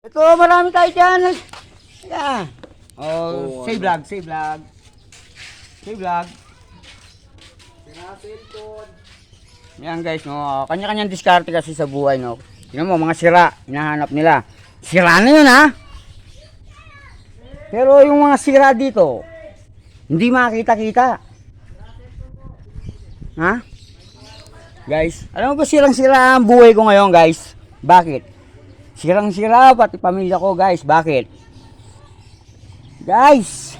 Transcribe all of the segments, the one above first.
Ito, marami tayo dyan. Yan. Oh, save vlog, save vlog. Save vlog. Yan guys, no. Kanya-kanyang diskarte kasi sa buhay, no. Tingnan mo, mga sira, hinahanap nila. Sira na yun, ha? Pero yung mga sira dito, hindi makita-kita. Ha? Guys, alam mo ba sirang-sira ang buhay ko ngayon, guys? Bakit? Sirang-sira pati pamilya ko, guys. Bakit? Guys,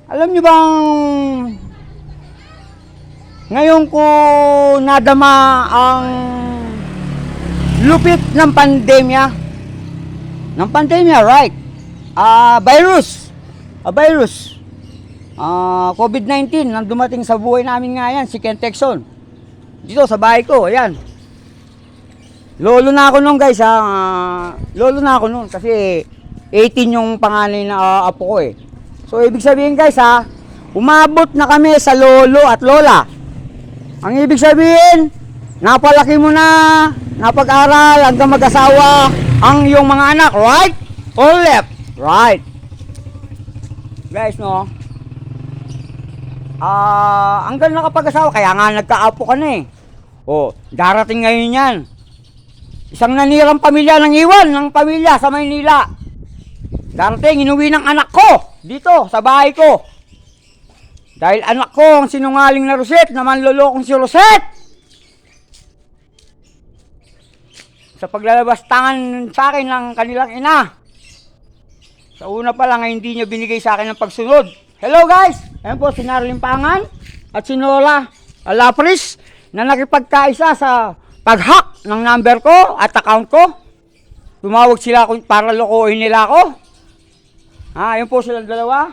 alam nyo bang ngayon ko nadama ang lupit ng pandemya? Ng pandemya, right? Virus. Virus. COVID-19 nang dumating sa buhay namin nga yan, si Ken Texon. Dito sa bahay ko, ayan. Lolo na ako nun guys, lolo na ako nun kasi 18 yung panganay na apo ko eh. So ibig sabihin guys umabot na kami sa lolo at lola. Ang ibig sabihin, napalaki mo na, napag-aral hanggang mag-asawa ang iyong mga anak, right? Or left? Right. Guys, no? Hanggang nakapag-asawa, kaya nga nagkaapo ka na eh. Oh, darating ngayon yan. Isang nanirang pamilya nang iwan ng pamilya sa Maynila. Darating, inuwi ng anak ko dito sa bahay ko. Dahil anak ko ang sinungaling na Roset, naman lolokong si Roset. Sa paglalabas tangan sa akin ng kanilang ina. Sa una pa lang ay hindi niya binigay sa akin ng pagsunod. Hello guys! Ayan po si Narlimpangan at si Nola Lapris na nakipagkaisa sa pag-hack ng number ko at account ko. Tumawag sila para lokohin nila ako. Ayan po silang dalawa.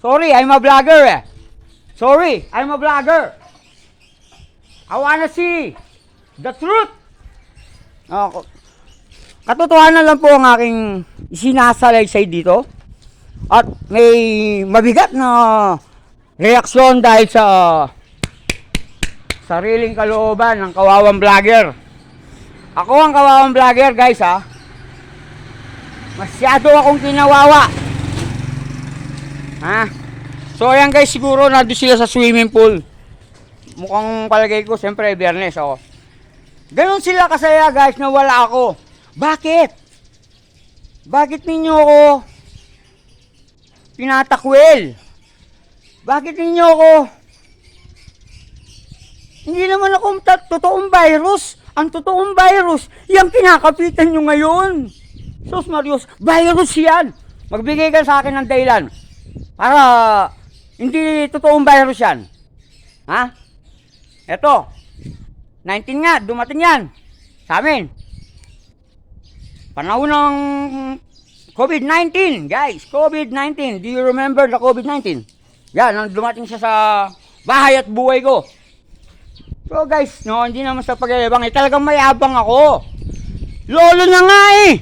Sorry, I'm a vlogger eh. Sorry, I'm a vlogger. I wanna see the truth. Katotohanan lang po ang aking isinasalaysay dito. At may mabigat na reaksyon dahil sa sariling kalooban ng kawawang vlogger. Ako ang kawawang vlogger guys Masyado akong kinawawa. So ayan guys, siguro nandun sila sa swimming pool. Mukhang palagay ko, siyempre Biyernes ako. Ganon sila kasaya guys na wala ako. Bakit? Bakit ninyo ako pinatakwil? Bakit ninyo ako? Hindi naman ako totoong virus. Ang totoong virus, yung kinakapitan nyo ngayon. Sus Marius, virus yan. Magbigay ka sa akin ng dahilan para hindi totoong virus yan. Eto, 19 nga, dumating yan sa amin. Panahon ng COVID-19, guys. COVID-19. Do you remember the COVID-19? Yan, nang dumating siya sa bahay at buhay ko. So guys, no, hindi naman sa pag-iabang. Talagang mayabang ako. Lolo na nga eh.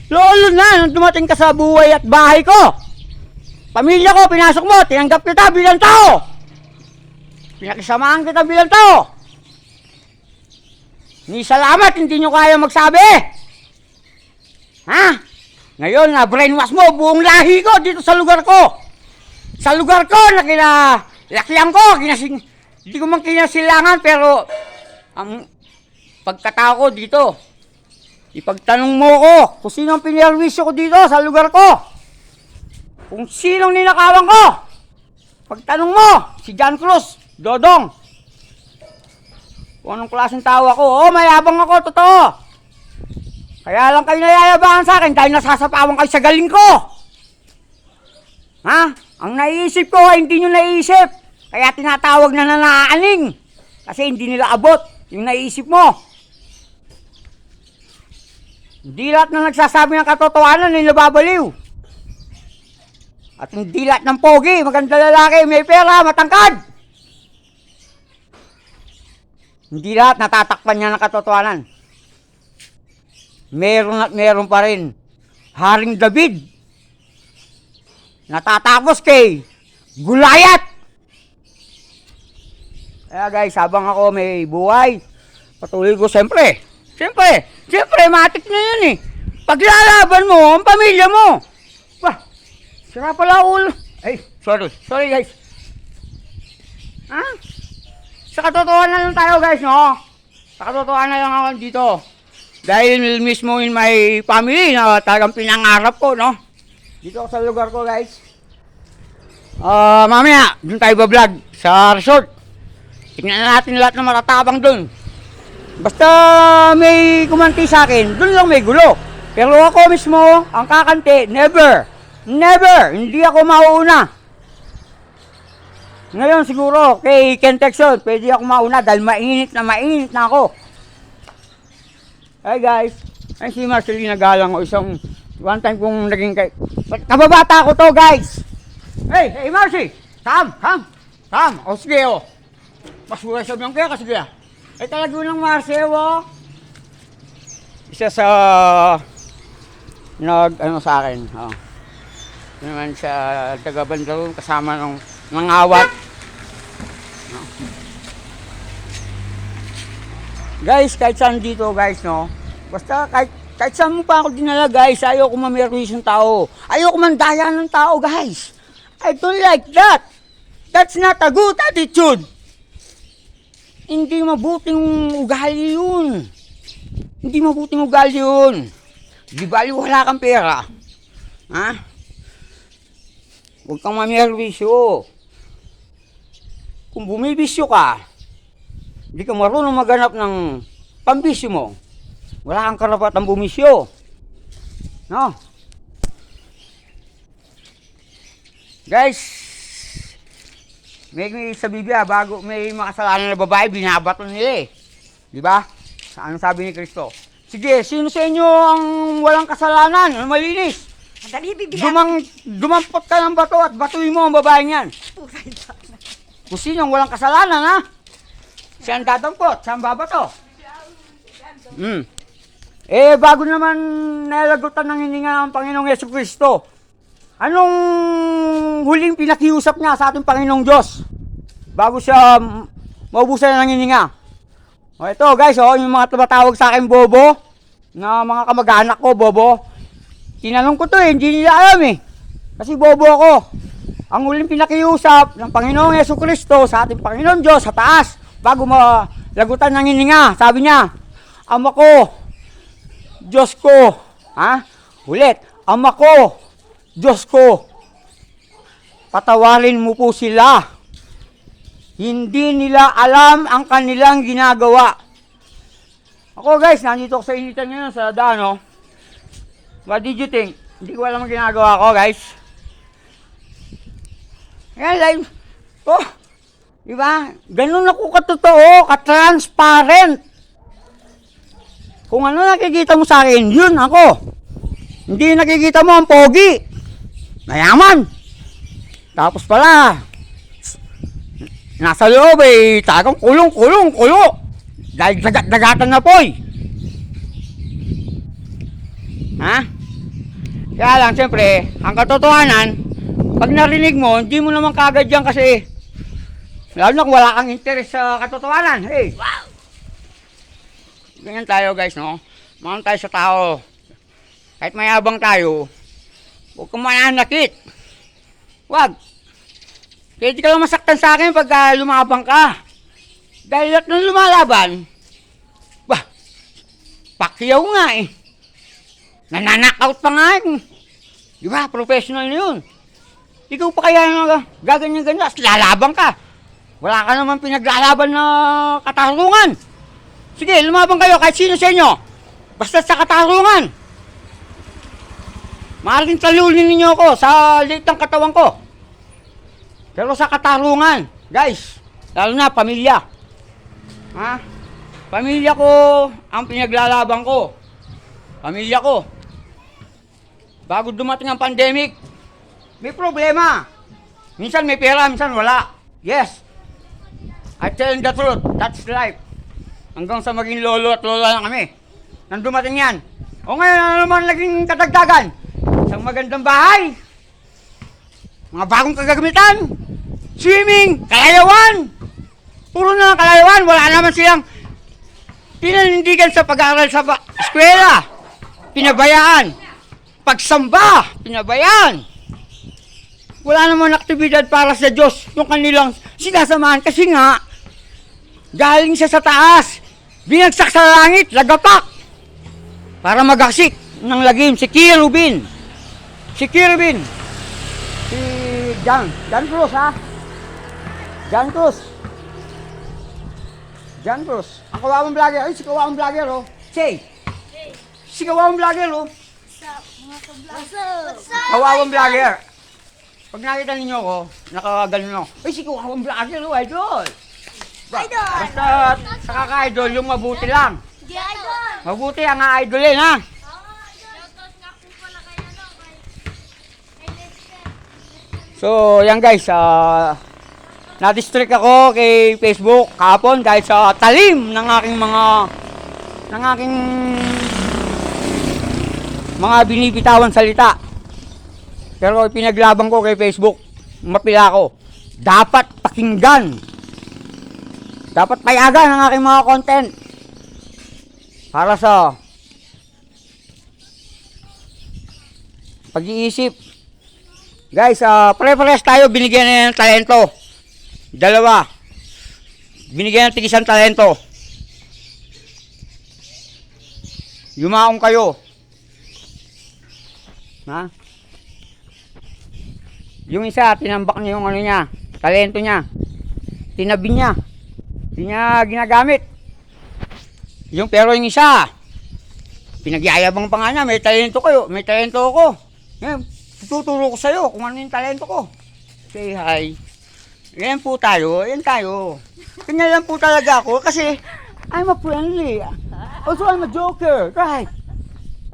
Lolo na, nang dumating ka sa buhay at bahay ko. Pamilya ko, pinasok mo, tinanggap kita bilang tao. Pinakisamahan kita bilang tao. Ni salamat, hindi nyo kaya magsabi. Ngayon, brainwash mo buong lahi ko dito sa lugar ko. Sa lugar ko na kinalakihan ko, hindi ko man kinasilangan, pero ang pagkatao ko dito, ipagtanong mo ko kung sino ang pinirwisyo ko dito sa lugar ko. Kung sinong ninakawan ko, pagtanong mo, si John Cruz, Dodong. Kung anong klaseng tao ako, mayabang ako, totoo. Kaya lang kayo nayayabangan sa akin dahil nasasapawan kayo sa galing ko. Ang naiisip ko ay hindi nyo naiisip. Kaya tinatawag na nanaaning. Kasi hindi nila abot yung naiisip mo. Hindi lahat na nagsasabi ng katotohanan ay nababaliw. At hindi lahat ng pogi, maganda lalaki, may pera, matangkad. Hindi lahat natatakpan niya ng katotohanan. Meron at meron pa rin. Haring David. Natatapos kay Gulayat. Kaya guys, habang ako may buhay, patuloy ko siyempre, matik na yun eh. Paglalaban mo ang pamilya mo. Bah, sira pala ulo. Ay, sorry guys. Ha? Sa katotohanan lang tayo guys, no? Sa katotohanan lang ako dito. Dahil mismo in my family na talagang pinangarap ko, no? Dito ako sa lugar ko guys. Mamaya, dun tayo ba-vlog sa resort. Tingnan natin lahat ng matatabang dun. Basta may kumanti sa akin, dun lang may gulo. Pero ako mismo, ang kakanti, never, hindi ako mauuna. Ngayon siguro, kay Ken Texon, pwede ako mauna dahil mainit na ako. Hey guys, ay si Marcelina Galang o isang one time kong naging kababata ko to guys. Hey Marcy, come. O sige o. Mas wala siya biyang kaya kasi kaya. Ay talaga ng Marcy o. Isa sa sa akin. Naman sa taga-Bandaro kasama ng nangawat. Guys, kahit saan dito guys, no? Basta kahit saan mo pa ako dinala guys, ayoko mamerwis ng tao. Ayoko mandaya ng tao guys. I don't like that. That's not a good attitude. Hindi mabuting ugali yun. Di bali wala kang pera. Ha? Huwag kang mamerwisyo. Kung bumibisyo ka, hindi ka marunong maghanap ng pambisyo mo, wala kang karapatang bumisyo. No? Guys, may sa Biblia, bago may makasalanan na babae, binabato nila eh. Di ba? Ano sabi ni Kristo? Sige, sino sa inyo ang walang kasalanan, malinis? Madali, bibigyan. Dumampot ka ng bato at batuin mo ang babaeng yan. Kung sino ang walang kasalanan, ha? Siyang dadampot, siyang babato. Bago naman nalagutan ng hininga ng Panginoong Jesucristo, anong huling pinakiusap niya sa ating Panginoong Diyos? Bago siya maubusan ng hininga. O ito guys, yung mga tumatawag sa akin bobo, na mga kamag-anak ko, bobo. Tinanong ko to hindi nila alam eh. Kasi bobo ako. Ang huling pinakiusap ng Panginoong Jesucristo sa ating Panginoong Diyos sa taas, bago malagutan ng hininga, sabi niya, Ama ko, Diyos ko, ulit, Ama ko, Diyos ko, patawarin mo po sila. Hindi nila alam ang kanilang ginagawa. Ako guys, nandito ako sa initan ngayon sa daan, What did you think? Hindi ko alam ang ginagawa ko guys. Ayan, live. Diba? Ganun ako katotoo, ka-transparent. Kung ano nakikita mo sa akin, yun ako. Hindi nakikita mo ang pogi. Mayaman. Tapos pala, nasa loob tagang kulong. Dahil dagatan na po'y. Kaya lang, siyempre, ang katotohanan, pag narinig mo, hindi mo naman kagad yan kasi lalo na kung wala kang interes sa katotohanan. Hey! Wow! Ganyan tayo guys, no? Mahal tayo sa tao. Kahit mayabang tayo, huwag kang mananakit. Huwag. Kaya di ka lang masaktan sa akin pag lumabang ka. Dahil lahat ng lumalaban, pakyaw nga eh. Nananakaut pa nga eh. Di ba? Professional na yun. Ikaw pa kaya gaganyan-ganyan, lalabang ka. Wala ka naman pinaglalaban na katarungan. Sige, lumabang kayo kahit sino sa inyo. Basta sa katarungan. Maaaring talulin ninyo ako sa liit ng katawan ko. Pero sa katarungan, guys, lalo na pamilya. Pamilya ko ang pinaglalaban ko. Pamilya ko. Bago dumating ang pandemic, may problema. Minsan may pera, minsan wala. Yes. I tell the truth. That's life. Hanggang sa maging lolo at lola na kami. Nang dumating yan. O ngayon, ano naman naging katagdagan? Isang magandang bahay. Mga bagong kagamitan. Swimming. Kalayawan. Puro na kalayawan. Wala naman silang pinanindigan sa pag-aaral sa eskwela. pinabayaan. Pagsamba, pinabayaan. Wala namang aktibidad para sa Diyos yung kanilang sinasamahan kasi nga, galing siya sa taas, binagsak sa langit, lagapak, para magaksik ng lagim, si Kirubin. Si Kirubin. Si John Cruz, ha? John Cruz. John Cruz. Ang kawawang vlogger. Ay, si kawawang vlogger, oh. Say. Si kawawang vlogger, oh. Kawawang vlogger. Pag nakita ninyo ko, nakaganon ako. Ay, si kawawang vlogger, oh, idol. Idol! Basta sa kaka-idol, yung mabuti lang. Di idol! Mabuti ang idolin, ha? So, yan guys, na-distract ako kay Facebook kahapon dahil sa talim ng aking mga binibitawan salita. Pero pinaglaban ko kay Facebook, mapila ko. Dapat pakinggan. Dapat payagan ang aking mga content. Para sa pag-iisip. Guys, pare-pares tayo binigyan na ng talento. Dalawa. Binigyan ng tig-isang talento. Yumaong kayo. Ha? Yung isa, tinambak niya yung ano niya, talento niya. Tinabi niya. Hindi niya ginagamit. Pero yung isa, pinagyayabang pa nga niya, may talento kayo, may talento ako. Yan, tuturo ko sa'yo kung ano yung talento ko. Say hi. Yan po tayo, yan tayo. Kanya lang po talaga ako kasi I'm a friendly. Also, I'm a joker, right?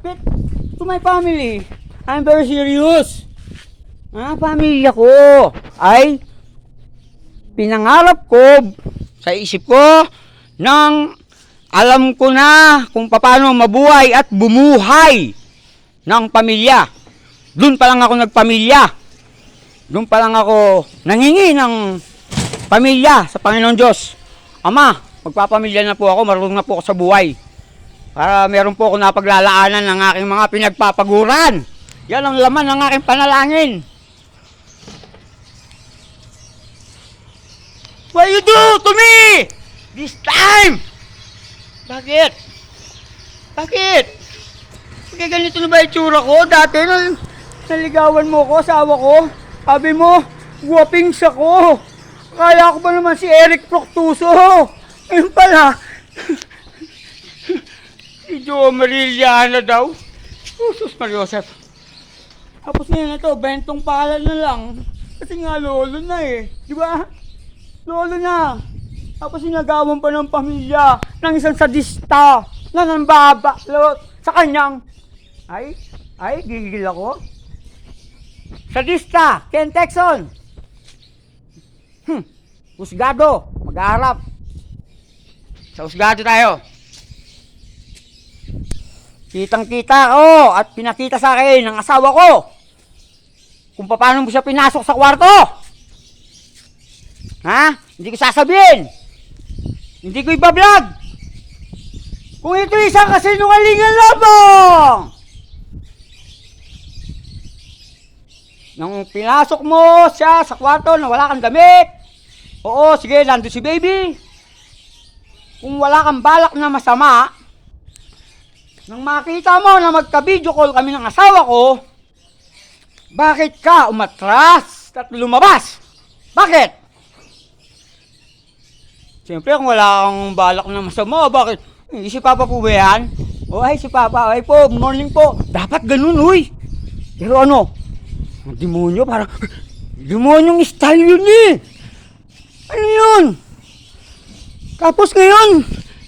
But to my family, I'm very serious. Pamilya ko ay pinangarap ko sa isip ko nang alam ko na kung paano mabuhay at bumuhay ng pamilya. Doon pa lang ako nagpamilya. Doon pa lang ako nangingi ng pamilya sa Panginoon Diyos. Ama, magpapamilya na po ako, marunong na po ako sa buhay. Para meron po ako napaglalaanan ng aking mga pinagpapaguran. Yan ang laman ng aking panalangin. What you do to me? This time? Bakit? Bakit? Kaya ganito na ba itsura ko? Dati naligawan mo ko, asawa ko. Sabi mo, guwapings ako. Kaya ko ba naman si Eric Proctuso? Ayun pala. Si Jo Mariliana daw. Sus Mariosep. Tapos ngayon na to, bentong palad na lang. Kasi nga lolo na eh. Di ba? Lolo na. Tapos sinagawan pa ng pamilya ng isang sadista na nambaba sa kanyang. Ay, gigil ako. Sadista, Ken Texon. Husgado, mag-aarap. Sa husgado tayo. Kitang-kita ko at pinakita sa akin ng asawa ko kung paano mo siya pinasok sa kwarto. Ha? Hindi ko sasabihin. Hindi ko ibablog. Kung ito isang kasinungalingan labang. Nang pinasok mo siya sa kwarto na wala kang damit. Oo, sige, nandun si baby. Kung wala kang balak na masama, nang makita mo na magka-video call kami ng asawa ko, bakit ka umatras at lumabas? Bakit? Siyempre, kung wala kang balak na masama, bakit? Si Papa po ba yan? O ay, si Papa. Ay po, morning po. Dapat ganun, uy. Pero ano? Ang demonyo, parang, demonyong style yun eh. Ano yun? Tapos ngayon,